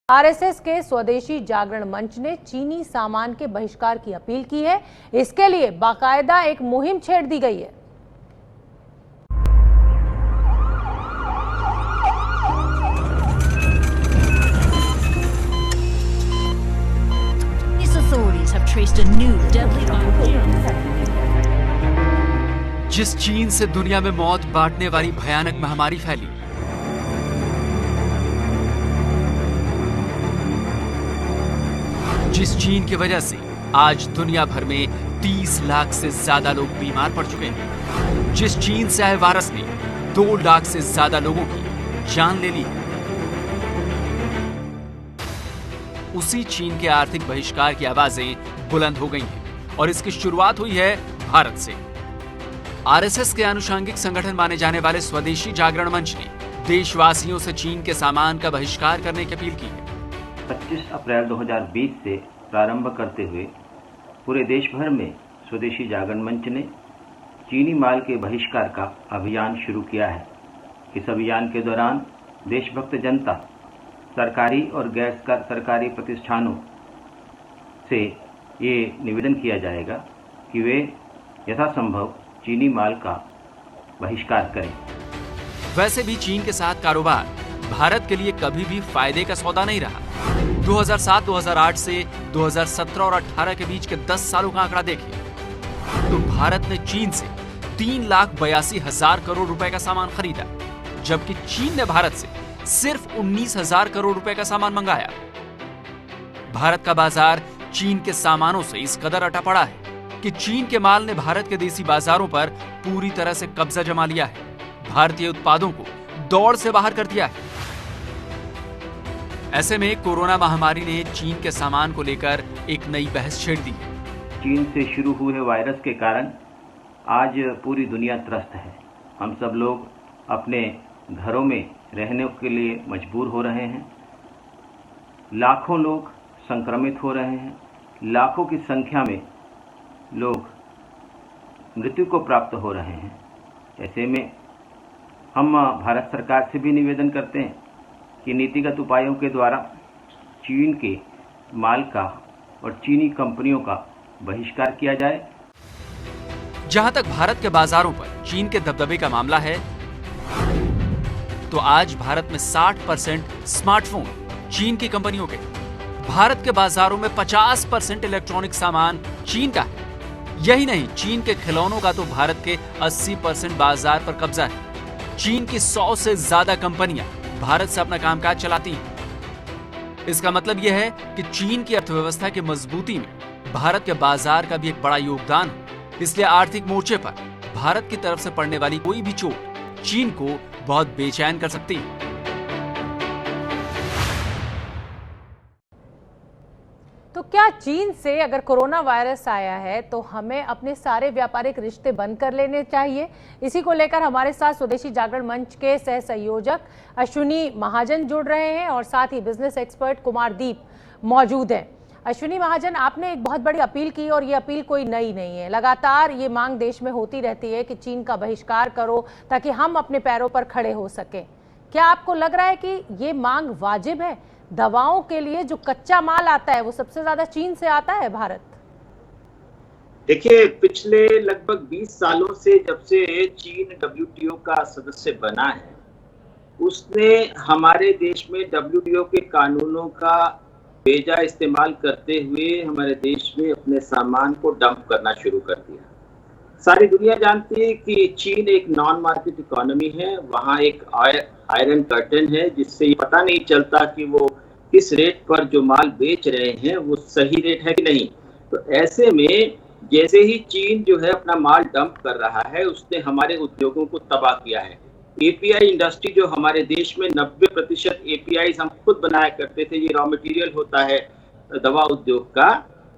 RSS के स्वदेशी जागरण मंच ने चीनी सामान के बहिष्कार की अपील की है। इसके लिए बाकायदा एक मुहिम छेड़ दी गई है। जिस चीन से दुनिया में मौत बांटने वाली भयानक महामारी फैली, जिस चीन की वजह से आज दुनिया भर में 30 लाख से ज्यादा लोग बीमार पड़ चुके हैं, जिस चीन से आए वायरस ने 2 लाख से ज्यादा लोगों की जान ले ली, उसी चीन के आर्थिक बहिष्कार की आवाजें बुलंद हो गई हैं और इसकी शुरुआत हुई है भारत से। आरएसएस के आनुषंगिक संगठन माने जाने वाले स्वदेशी जागरण मंच ने देशवासियों से चीन के सामान का बहिष्कार करने की अपील की है। 25 अप्रैल 2020 से प्रारंभ करते हुए पूरे देश भर में स्वदेशी जागरण मंच ने चीनी माल के बहिष्कार का अभियान शुरू किया है। इस अभियान के दौरान देशभक्त जनता, सरकारी और गैर सरकारी प्रतिष्ठानों से ये निवेदन किया जाएगा कि वे यथासंभव चीनी माल का बहिष्कार करें। वैसे भी चीन के साथ कारोबार भारत के लिए कभी भी फायदे का सौदा नहीं रहा। 2007-2008 से 2017 और 18 के बीच के 10 सालों का आंकड़ा देखिए तो भारत ने चीन से 3,82,000 करोड़ रुपए का सामान खरीदा, जबकि चीन ने भारत से सिर्फ 19,000 करोड़ रुपए का सामान मंगाया। भारत का बाजार चीन के सामानों से इस कदर अटा पड़ा है कि चीन के माल ने भारत के देसी बाजारों पर पूरी तरह से कब्जा जमा लिया है, भारतीय उत्पादों को दौड़ से बाहर कर दिया है। ऐसे में कोरोना महामारी ने चीन के सामान को लेकर एक नई बहस छेड़ दी। चीन से शुरू हुए वायरस के कारण आज पूरी दुनिया त्रस्त है। हम सब लोग अपने घरों में रहने के लिए मजबूर हो रहे हैं। लाखों लोग संक्रमित हो रहे हैं। लाखों की संख्या में लोग मृत्यु को प्राप्त हो रहे हैं। ऐसे में हम भारत सरकार से भी निवेदन करते हैं कि नीतिगत उपायों के द्वारा चीन के माल का और चीनी कंपनियों का बहिष्कार किया जाए। जहां तक भारत के बाजारों पर चीन के दबदबे का मामला है, तो आज भारत में 60% स्मार्टफोन चीन की कंपनियों के, भारत के बाजारों में 50% इलेक्ट्रॉनिक सामान चीन का है। यही नहीं, चीन के खिलौनों का तो भारत के 80% बाजार पर कब्जा है। चीन की 100 से ज्यादा कंपनियां भारत से अपना कामकाज चलाती हैं। इसका मतलब यह है कि चीन की अर्थव्यवस्था की मजबूती में भारत के बाजार का भी एक बड़ा योगदान है। इसलिए आर्थिक मोर्चे पर भारत की तरफ से पड़ने वाली कोई भी चोट चीन को बहुत बेचैन कर सकती है। तो क्या चीन से अगर कोरोना वायरस आया है तो हमें अपने सारे व्यापारिक रिश्ते बंद कर लेने चाहिए? इसी को लेकर हमारे साथ स्वदेशी जागरण मंच के सह संयोजक अश्विनी महाजन जुड़ रहे हैं और साथ ही बिजनेस एक्सपर्ट कुमार दीप मौजूद हैं। अश्विनी महाजन, आपने एक बहुत बड़ी अपील की और ये अपील कोई नई नहीं है। लगातार ये मांग देश में होती रहती है कि चीन का बहिष्कार करो ताकि हम अपने पैरों पर खड़े हो सकें। क्या आपको लग रहा है कि ये मांग वाजिब है? दवाओं के लिए जो कच्चा माल आता है वो सबसे ज्यादा चीन से आता है भारत। देखिए, पिछले लगभग 20 सालों से जब से चीन WTO का सदस्य बना है, उसने हमारे देश में WTO के कानूनों का बेजा इस्तेमाल करते हुए हमारे देश में अपने सामान को डंप करना शुरू कर दिया। सारी दुनिया जानती है कि चीन एक नॉन मार्केट इकोनॉमी है। वहाँ एक आयरन कर्टन है जिससे ये पता नहीं चलता कि वो किस रेट पर जो माल बेच रहे हैं वो सही रेट है कि नहीं। तो ऐसे में जैसे ही चीन जो है अपना माल डंप कर रहा है, उसने हमारे उद्योगों को तबाह किया है। API इंडस्ट्री जो हमारे देश में 90% APIs हम खुद बनाया करते थे, ये रॉ मटेरियल होता है दवा उद्योग का,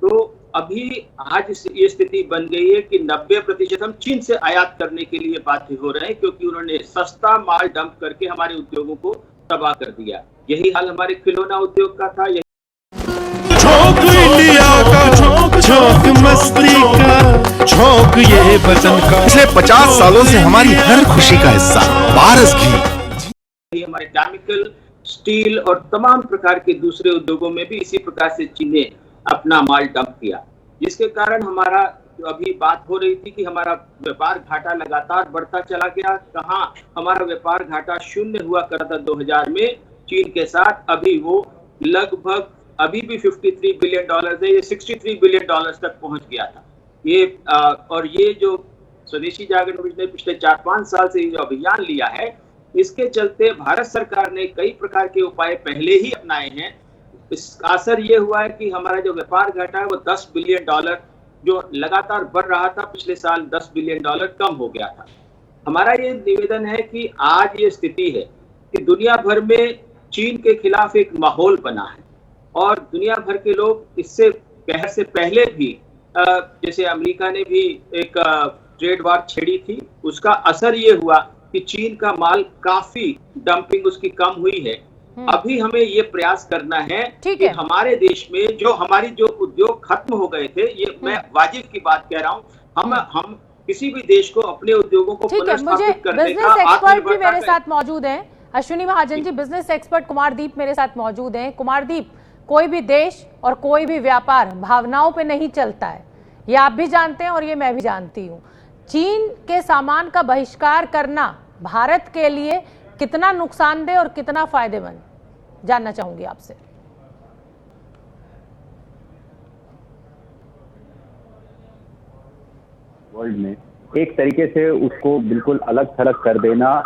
तो अभी आज ये स्थिति बन गई है कि 90% हम चीन से आयात करने के लिए बाध्य हो रहे हैं, क्योंकि उन्होंने सस्ता माल डंप करके हमारे उद्योगों को तबाह कर दिया। यही हाल हमारे खिलौना उद्योग का था। झोंक इंडिया का झोंक मस्ती का झोंक ये वतन का। पिछले 50 सालों से हमारी हर खुशी का हिस्सा पारस घी। हमारे केमिकल स्टील और तमाम प्रकार के दूसरे उद्योगों में भी इसी प्रकार से चीन ने अपना माल डंप किया, जिसके कारण हमारा जो अभी बात हो रही थी कि हमारा व्यापार घाटा लगातार बढ़ता चला गया। कहाँ हमारा व्यापार घाटा शून्य हुआ करता 2000 में चीन के साथ, अभी वो लगभग अभी भी $53 बिलियन है, ये $63 बिलियन तक पहुंच गया था। ये और ये जो स्वदेशी जागरण मंच ने पिछले 4-5 साल से जो अभियान लिया है, इसके चलते भारत सरकार ने कई प्रकार के उपाय पहले ही अपनाए हैं। इसका असर ये हुआ है कि हमारा जो व्यापार घाटा है वो $10 बिलियन जो लगातार बढ़ रहा था पिछले साल $10 बिलियन कम हो गया था। हमारा ये निवेदन है कि आज ये स्थिति है कि दुनिया भर में चीन के खिलाफ एक माहौल बना है और दुनिया भर के लोग इससे कहर से पहले भी जैसे अमेरिका ने भी एक ट्रेड वार छेड़ी थी, उसका असर ये हुआ कि चीन का माल काफी डंपिंग उसकी कम हुई है। अभी हमें ये प्रयास करना है कि हमारे देश में जो हमारी जो उद्योग खत्म हो गए थे, ये मैं वाजिब की बात कह रहा हूँ, हम किसी भी देश को अपने उद्योगों को पुनर्स्थापित करने का बिजनेस एक्सपर्ट भी मेरे साथ मौजूद हैं। अश्विनी महाजन जी, बिजनेस एक्सपर्ट कुमारदीप मेरे साथ मौजूद हैं। कुमारदीप, कोई भी देश और कोई भी व्यापार भावनाओं पे नहीं चलता है, ये आप भी जानते हैं और ये मैं भी जानती हूँ। चीन के सामान का बहिष्कार करना भारत के लिए कितना नुकसानदेह और कितना फायदेमंद, जानना चाहूंगी आपसे। वर्ल्ड में एक तरीके से उसको बिल्कुल अलग थलग कर देना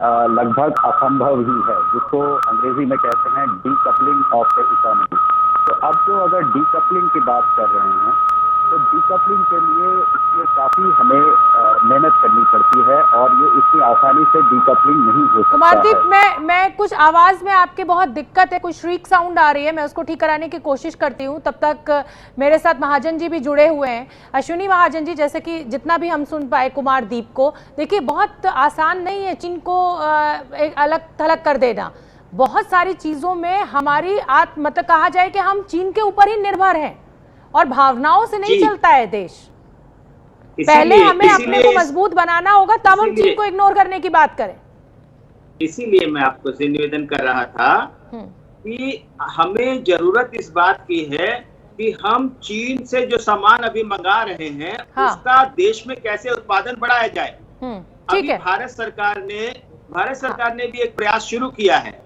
लगभग असंभव ही है, जिसको अंग्रेजी में कहते हैं डीकपलिंग ऑफ द इकोनॉमी। तो अब जो अगर डीकपलिंग की बात कर रहे हैं तो डीकपलिंग के लिए इसमें काफी हमें मेहनत करनी पड़ती है और ये इतनी आसानी से डीकपलिंग नहीं हो सकता। कुमारदीप, मैं कुछ आवाज में आपके बहुत दिक्कत है, कुछ श्रीक साउंड आ रही है, मैं उसको ठीक कराने की कोशिश करती हूँ। तब तक मेरे साथ महाजन जी भी जुड़े हुए हैं। अश्विनी महाजन जी, जैसे कि जितना भी हम सुन पाए कुमारदीप को, देखिए बहुत आसान नहीं है चीन को एक अलग थलग कर देना। बहुत सारी चीजों में हमारी मतलब कहा जाए कि हम चीन के ऊपर ही निर्भर हैं और भावनाओं से नहीं चलता है देश। पहले हमें अपने को मजबूत बनाना होगा, तब हम चीन को इग्नोर करने की बात करें। इसीलिए मैं आपको से निवेदन कर रहा था कि हमें जरूरत इस बात की है कि हम चीन से जो सामान अभी मंगा रहे हैं उसका देश में कैसे उत्पादन बढ़ाया जाए। अभी भारत सरकार ने भी एक प्रयास शुरू किया है।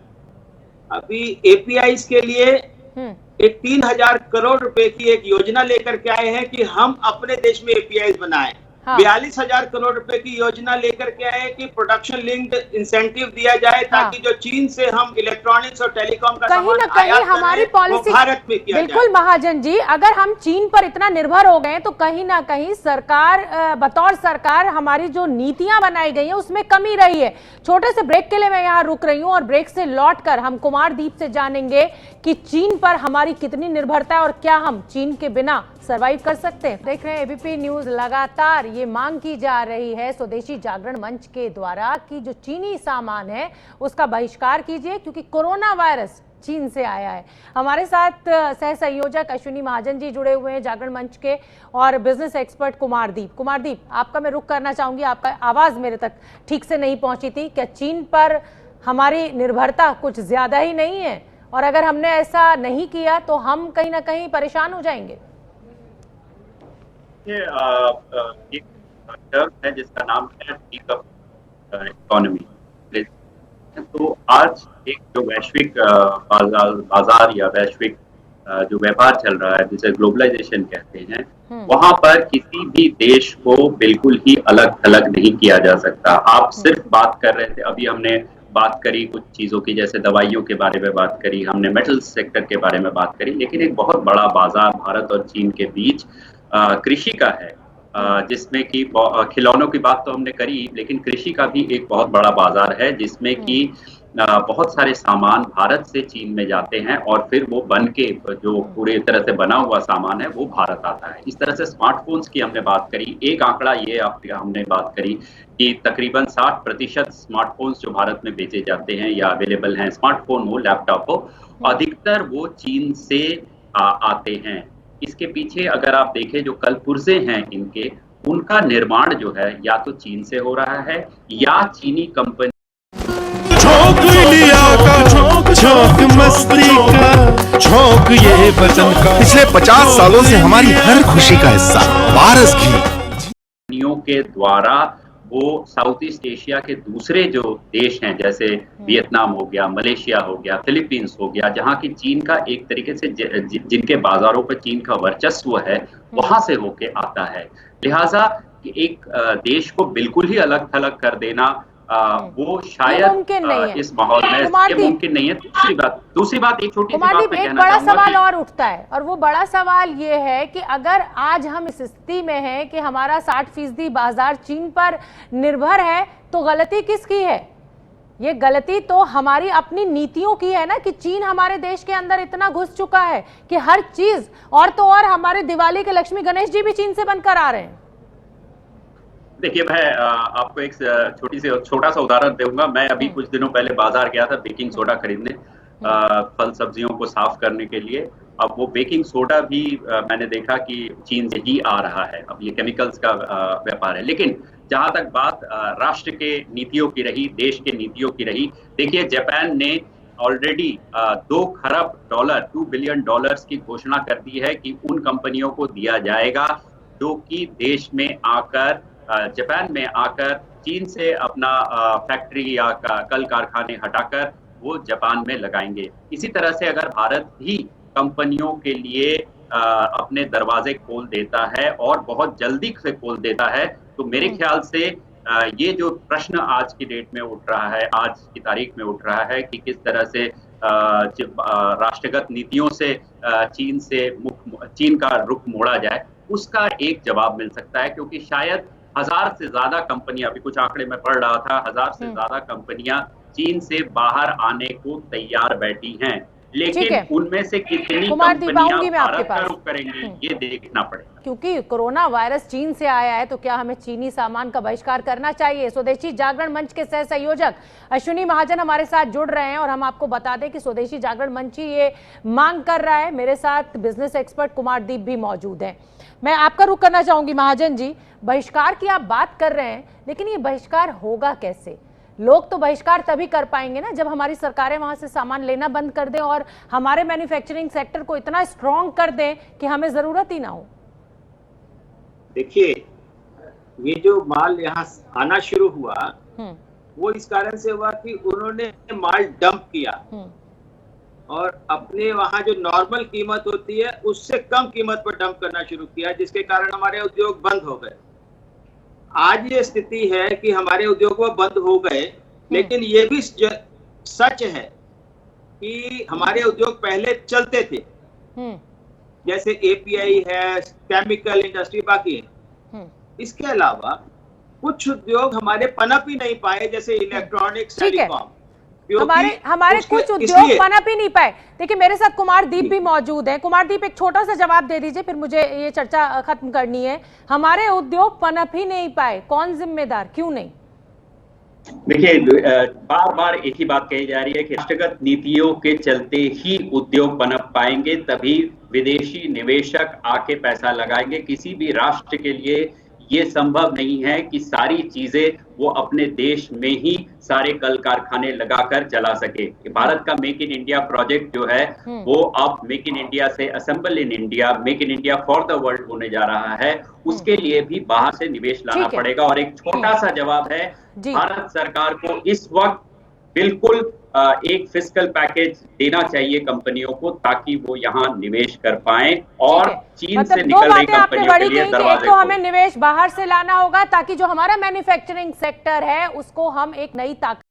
अभी एपीआई के लिए एक 3000 करोड़ रुपए की एक योजना लेकर के आए हैं कि हम अपने देश में एपीआई बनाएं। 42,000 करोड़ रुपए की योजना लेकर के आए कि प्रोडक्शन लिंक्ड इंसेंटिव दिया जाए ताकि जो चीन से हम इलेक्ट्रॉनिक्स और टेलीकॉम का कहीं न कहीं हमारी पॉलिसी भारत में किया जाए। बिल्कुल महाजन जी, अगर हम चीन पर इतना निर्भर हो गए तो कहीं ना कहीं सरकार बतौर सरकार हमारी जो नीतियां बनाई गई हैं उसमें कमी रही है। छोटे से ब्रेक के लिए मैं यहाँ रुक रही हूँ और ब्रेक से लौटकर हम कुमारदीप से जानेंगे कि चीन पर हमारी कितनी निर्भरता है और क्या हम चीन के बिना सरवाइव कर सकते हैं। देख रहे हैं एबीपी न्यूज। लगातार ये मांग की जा रही है स्वदेशी जागरण मंच के द्वारा कि जो चीनी सामान है उसका बहिष्कार कीजिए क्योंकि कोरोना वायरस चीन से आया है। हमारे साथ सह संयोजक अश्विनी महाजन जी जुड़े हुए हैं जागरण मंच के और बिजनेस एक्सपर्ट कुमारदीप। कुमारदीप, आपका मैं रुख करना चाहूंगी, आपका आवाज मेरे तक ठीक से नहीं पहुंची थी। क्या चीन पर हमारी निर्भरता कुछ ज्यादा ही नहीं है और अगर हमने ऐसा नहीं किया तो हम कहीं ना कहीं परेशान हो जाएंगे? एक टर्म है जिसका नाम है डीकपलिंग इकोनॉमी। तो आज एक जो वैश्विक बाजार या वैश्विक जो व्यापार चल रहा है जिसे ग्लोबलाइजेशन कहते हैं, वहां पर किसी भी देश को बिल्कुल ही अलग थलग नहीं किया जा सकता। आप सिर्फ बात कर रहे थे, अभी हमने बात करी कुछ चीजों की, जैसे दवाइयों के बारे में बात करी, हमने मेटल सेक्टर के बारे में बात करी, लेकिन एक बहुत बड़ा बाजार भारत और चीन के बीच कृषि का है, जिसमें कि खिलौनों की बात तो हमने करी, लेकिन कृषि का भी एक बहुत बड़ा बाजार है जिसमें कि बहुत सारे सामान भारत से चीन में जाते हैं और फिर वो बन के जो पूरी तरह से बना हुआ सामान है वो भारत आता है। इस तरह से स्मार्टफोन्स की हमने बात करी। एक आंकड़ा ये हमने बात करी कि तकरीबन 60% स्मार्टफोन्स जो भारत में बेचे जाते हैं या अवेलेबल हैं, स्मार्टफोन हो, लैपटॉप हो, अधिकतर वो चीन से आते हैं। इसके पीछे अगर आप देखें जो कल पुर्जे हैं इनके, उनका निर्माण जो है या तो चीन से हो रहा है या चीनी कंपनी झोंक मस्ती का, झोंक ये वतन का। पिछले 50 सालों से हमारी हर खुशी का हिस्सा वारस घी कंपनियों के द्वारा वो साउथ ईस्ट एशिया के दूसरे जो देश हैं, जैसे वियतनाम हो गया, मलेशिया हो गया, फिलीपींस हो गया, जहाँ की चीन का एक तरीके से जिनके बाजारों पर चीन का वर्चस्व है, वहां से होके आता है। लिहाजा एक देश को बिल्कुल ही अलग थलग कर देना वो शायद इस माहौल में मुमकिन नहीं है। दूसरी बात एक छोटी सी बात मैं कहना बड़ा सवाल और उठता है, और वो बड़ा सवाल ये है कि अगर आज हम इस स्थिति में हैं कि हमारा 60% बाजार चीन पर निर्भर है, तो गलती किसकी है? ये गलती तो हमारी अपनी नीतियों की है ना, कि चीन हमारे देश के अंदर इतना घुस चुका है कि हर चीज, और तो और हमारे दिवाली के लक्ष्मी गणेश जी भी चीन से बनकर आ रहे हैं। देखिए, मैं आपको एक छोटा सा उदाहरण दूंगा। मैं अभी कुछ दिनों पहले बाजार गया था बेकिंग सोडा खरीदने, फल सब्जियों को साफ करने के लिए। अब वो बेकिंग सोडा भी मैंने देखा कि चीन से ही आ रहा है। अब ये केमिकल्स का व्यापार है। लेकिन जहां तक बात राष्ट्र के नीतियों की रही, देश के नीतियों की रही, देखिए जापान ने ऑलरेडी 2 खरब डॉलर, $2 बिलियन की घोषणा कर दी है कि उन कंपनियों को दिया जाएगा जो कि देश में आकर, जापान में आकर चीन से अपना फैक्ट्री या कल कारखाने हटाकर वो जापान में लगाएंगे। इसी तरह से अगर भारत ही कंपनियों के लिए अपने दरवाजे खोल देता है और बहुत जल्दी से खोल देता है, तो मेरे ख्याल से ये जो प्रश्न आज की डेट में उठ रहा है, आज की तारीख में उठ रहा है कि किस तरह से राष्ट्रगत नीतियों से चीन का रुख मोड़ा जाए, उसका एक जवाब मिल सकता है। क्योंकि शायद 1000 से ज्यादा कंपनियां, अभी कुछ आंकड़े में पढ़ रहा था, 1000 से ज्यादा कंपनियां चीन से बाहर आने को तैयार बैठी हैं। लेकिन उनमें से कितनी कंपनियां भारत का रुख करेंगी, ये देखना पड़ेगा। क्योंकि कोरोना वायरस चीन से आया है, तो क्या हमें चीनी सामान का बहिष्कार करना चाहिए? स्वदेशी जागरण मंच के सह संयोजक अश्विनी महाजन हमारे साथ जुड़ रहे हैं, और हम आपको बता दें कि स्वदेशी जागरण मंच ही ये मांग कर रहा है। मेरे साथ बिजनेस एक्सपर्ट कुमारदीप भी मौजूद हैं। मैं आपका रुख करना चाहूंगी महाजन जी। बहिष्कार की आप बात कर रहे हैं, लेकिन ये बहिष्कार होगा कैसे? लोग तो बहिष्कार तभी कर पाएंगे ना जब हमारी सरकारें वहां से सामान लेना बंद कर दें और हमारे मैन्युफैक्चरिंग सेक्टर को इतना स्ट्रॉन्ग कर दें कि हमें जरूरत ही ना हो। देखिए, ये जो माल यहाँ आना शुरू हुआ, वो इस कारण से हुआ कि उन्होंने माल डंप किया और अपने वहां जो नॉर्मल कीमत होती है उससे कम कीमत पर डंप करना शुरू किया, जिसके कारण हमारे उद्योग बंद हो गए। आज ये स्थिति है कि हमारे उद्योग बंद हो गए, लेकिन ये भी सच है कि हमारे उद्योग पहले चलते थे, जैसे एपीआई है, केमिकल इंडस्ट्री, बाकी है। इसके अलावा कुछ उद्योग हमारे पनप ही नहीं पाए, जैसे इलेक्ट्रॉनिक्स, टेलीकॉम। हमारे कुछ उद्योग पनप ही नहीं पाए। देखिए, मेरे साथ कुमारदीप भी मौजूद है। कुमारदीप, एक छोटा सा जवाब दे दीजिए, फिर मुझे ये चर्चा खत्म करनी है। हमारे उद्योग पनप ही नहीं पाए, कौन जिम्मेदार, क्यों नहीं? देखिए, बार बार एक ही बात कही जा रही है कि राष्ट्रगत नीतियों के चलते ही उद्योग पनप पाएंगे, तभी विदेशी निवेशक आके पैसा लगाएंगे। किसी भी राष्ट्र के लिए ये संभव नहीं है कि सारी चीजें वो अपने देश में ही सारे कल कारखाने लगाकर चला सके। भारत का मेक इन इंडिया प्रोजेक्ट जो है वो अब मेक इन इंडिया से assemble in India, make in India for the world होने जा रहा है। उसके लिए भी बाहर से निवेश लाना पड़ेगा। और एक छोटा सा जवाब है, भारत सरकार को इस वक्त बिल्कुल एक फिस्कल पैकेज देना चाहिए कंपनियों को, ताकि वो यहाँ निवेश कर पाएं और चीन से निकल रही कंपनियों के लिए दरवाजे। तो हमें निवेश बाहर से लाना होगा ताकि जो हमारा मैन्युफैक्चरिंग सेक्टर है उसको हम एक नई ताकत